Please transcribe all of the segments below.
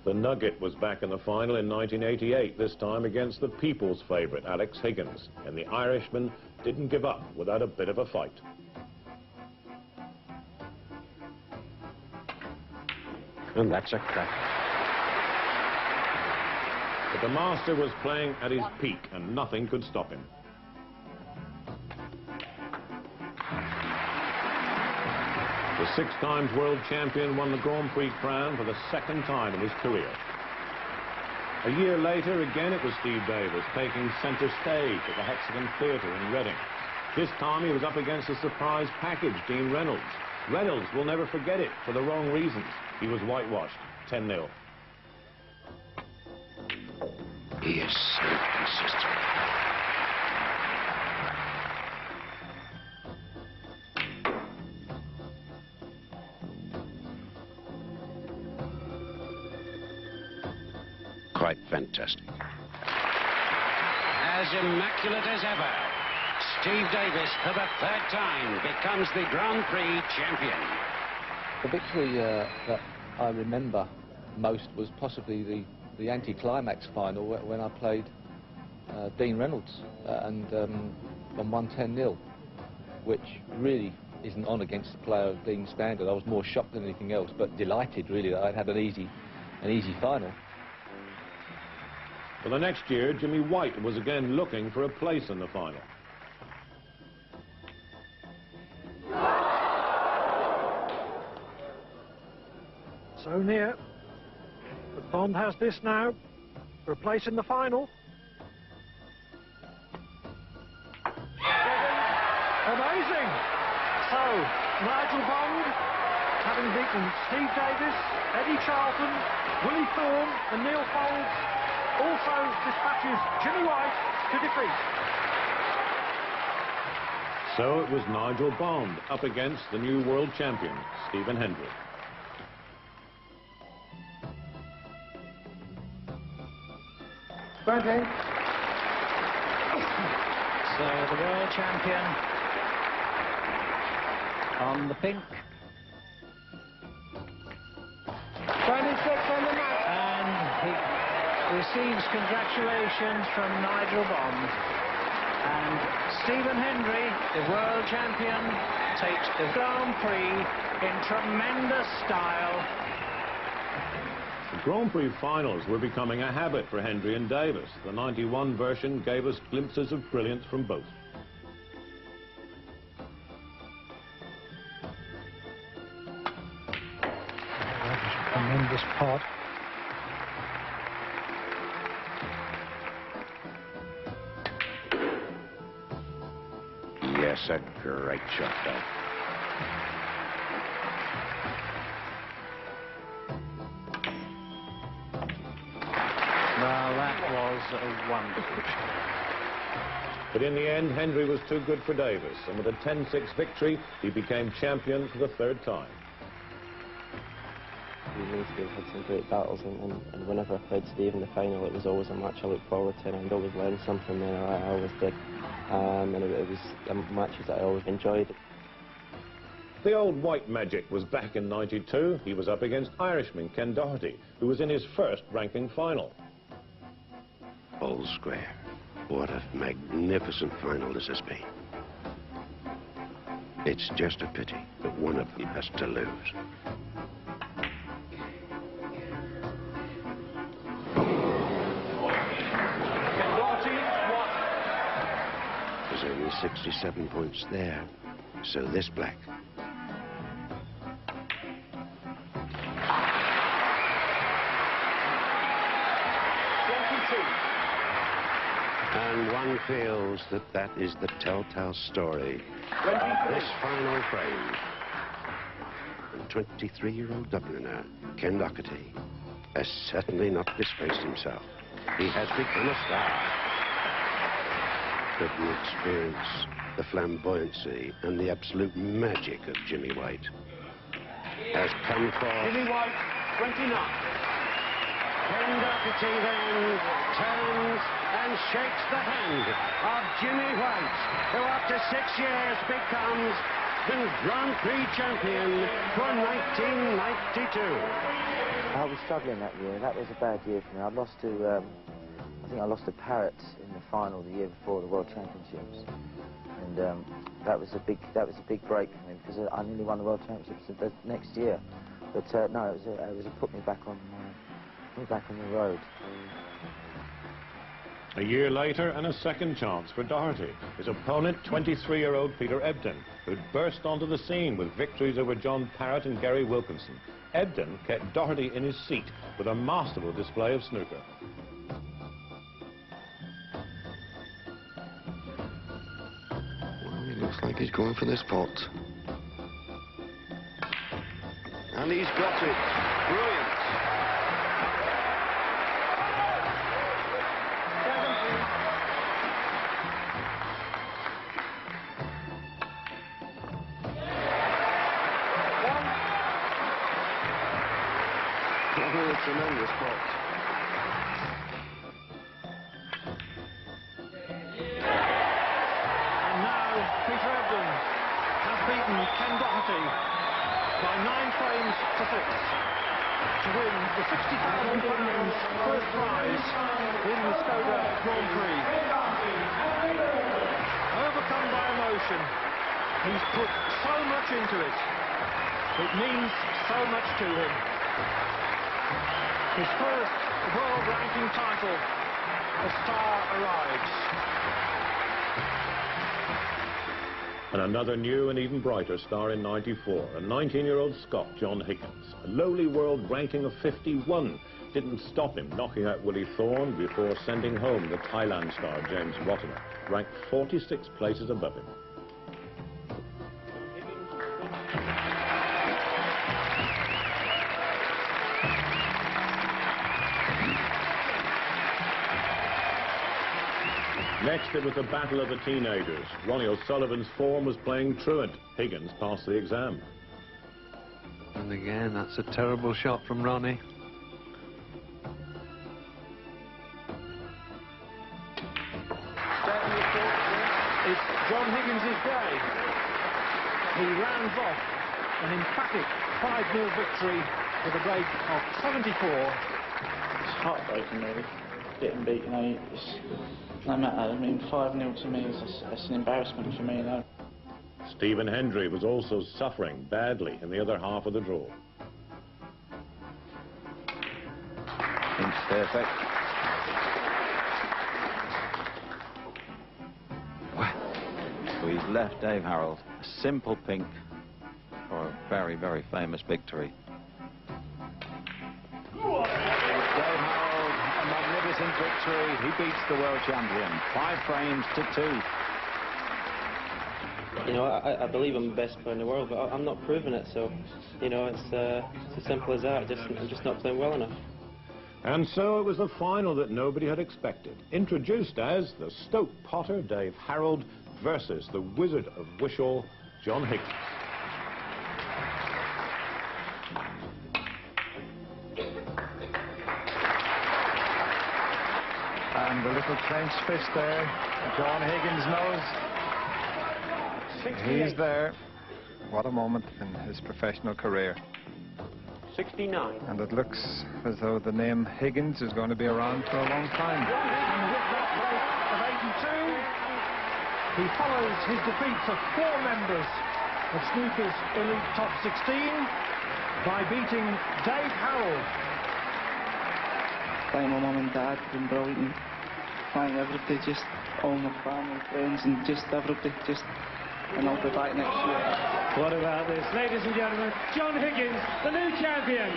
The Nugget was back in the final in 1988, this time against the people's favourite, Alex Higgins. And the Irishman didn't give up without a bit of a fight. And that's a crack. But the master was playing at his peak and nothing could stop him. The 6 times world champion won the Grand Prix crown for the 2nd time in his career. A year later, again it was Steve Davis taking centre stage at the Hexagon Theatre in Reading. This time he was up against a surprise package, Dean Reynolds. Reynolds will never forget it for the wrong reasons. He was whitewashed, 10-0. He is so consistent. Quite fantastic. As immaculate as ever, Steve Davis, for the 3rd time, becomes the Grand Prix champion. The victory that I remember most was possibly the anti-climax final when I played Dean Reynolds and won 10-0, which really isn't on against the player of Dean's standard. I was more shocked than anything else, but delighted really that I'd had an easy final. For the next year, Jimmy White was again looking for a place in the final. So near. But Bond has this now for a place in the final. Amazing! So, Nigel Bond, having beaten Steve Davis, Eddie Charlton, Willie Thorne and Neil Foulds, also dispatches Jimmy White to defeat. So it was Nigel Bond up against the new world champion, Stephen Hendry. Okay. So the world champion on the pink. 26 on the mat. And he receives congratulations from Nigel Bond. And Stephen Hendry, the world champion, takes the Grand Prix in tremendous style. The Grand Prix finals were becoming a habit for Hendry and Davis. The '91 version gave us glimpses of brilliance from both. That was a tremendous pot. Yes, a great shot, though. Well, that was a wonderful shot. But in the end, Hendry was too good for Davis, and with a 10-6 victory, he became champion for the 3rd time. We've had some great battles, and whenever I played Steve in the final, it was always a match I looked forward to, and I'd always learn something there. I always did, and it was matches that I always enjoyed. The old white magic was back in '92. He was up against Irishman Ken Doherty, who was in his 1st ranking final. All square. What a magnificent final this has been. It's just a pity that one of them has to lose. There's only 67 points there, so this black. And one feels that that is the telltale story of this final frame. And 23-year-old Dubliner, Ken Doherty, has certainly not disgraced himself. He has become a star. But the experience, the flamboyancy, and the absolute magic of Jimmy White has come for... Jimmy White, 29. Ken Doherty then turns and shakes the hand of Jimmy White, who after 6 years becomes the Grand Prix champion for 1992. I was struggling that year. That was a bad year for me. I lost to, I think I lost to Parrott in the final the year before the World Championships, and that was a big break for me because I nearly won the World Championships the next year. But no, it put me back on the road. A year later, and a second chance for Doherty. His opponent, 23-year-old Peter Ebdon, who'd burst onto the scene with victories over John Parrott and Gary Wilkinson. Ebdon kept Doherty in his seat with a masterful display of snooker. Well, he looks like he's going for this pot. And he's got it. Brilliant. Oh, a tremendous pot. And now Peter Ebdon has beaten Ken Doherty by 9 frames to 6 to win the £60,000 first prize in the Snooker Grand Prix. Overcome by emotion, he's put so much into it. It means so much to him. His first world ranking title, the star arrives. And another new and even brighter star in '94, a 19-year-old Scot, John Higgins. A lowly world ranking of 51 didn't stop him knocking out Willie Thorne before sending home the Thailand star James Wattener, ranked 46 places above him. Next, it was the battle of the teenagers. Ronnie O'Sullivan's form was playing truant. Higgins passed the exam. And again, that's a terrible shot from Ronnie. It's John Higgins' day. He rounds off an emphatic 5-0 victory with a break of 74. It's heartbreaking, really, getting beat, you know. No matter, I mean, 5-0 to me is an embarrassment for me, you know. Stephen Hendry was also suffering badly in the other half of the draw. It's perfect. Well, we've left Dave Harold a simple pink for a very, very famous victory. Victory. He beats the world champion 5 frames to 2. You know, I believe I'm the best player in the world, but I'm not proving it. So, you know, it's as simple as that. I'm just not playing well enough. And so it was the final that nobody had expected, introduced as the Stoke Potter Dave Harold versus the Wizard of Wishaw, John Higgins. And the little clenched fist there, John Higgins knows he's there. What a moment in his professional career. 69. And it looks as though the name Higgins is going to be around for a long time. Of 82, he follows his defeats of 4 members of Snooker's elite top 16 by beating Dave Harold. Thank my mum and dad in Brighton. Thank everybody, just all my family, friends, and just everybody, and I'll be back next year. What about this? Ladies and gentlemen, John Higgins, the new champion.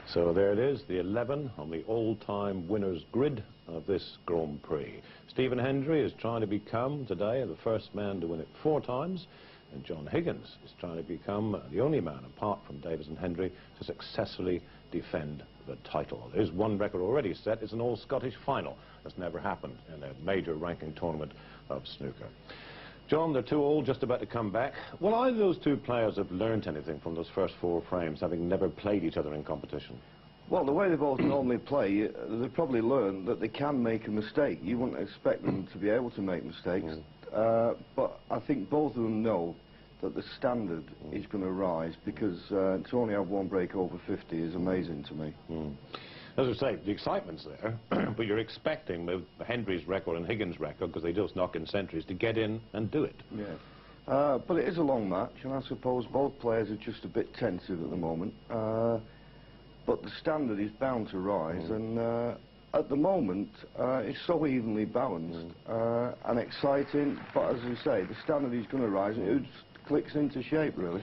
So there it is, the 11 on the all-time winners grid of this Grand Prix. Stephen Hendry is trying to become, today, the first man to win it 4 times. And John Higgins is trying to become the only man, apart from Davis and Hendry, to successfully defend the title. There's one record already set. It's an all-Scottish final. That's never happened in a major ranking tournament of snooker. John, they're 2 all, just about to come back. Will either of those 2 players have learnt anything from those first 4 frames, having never played each other in competition? Well, the way they both normally play, they probably learn that they can make a mistake. You wouldn't expect them to be able to make mistakes. But I think both of them know that the standard is going to rise, because to only have one break over 50 is amazing to me. As I say, the excitement's there, but you're expecting with Hendry's record and Higgins' record, because they just knock in centuries, to get in and do it. Yeah. But it is a long match, and I suppose both players are just a bit tensive at the moment. But the standard is bound to rise, and at the moment, it's so evenly balanced and exciting, but as you say, the standard is going to rise, and it clicks into shape, really.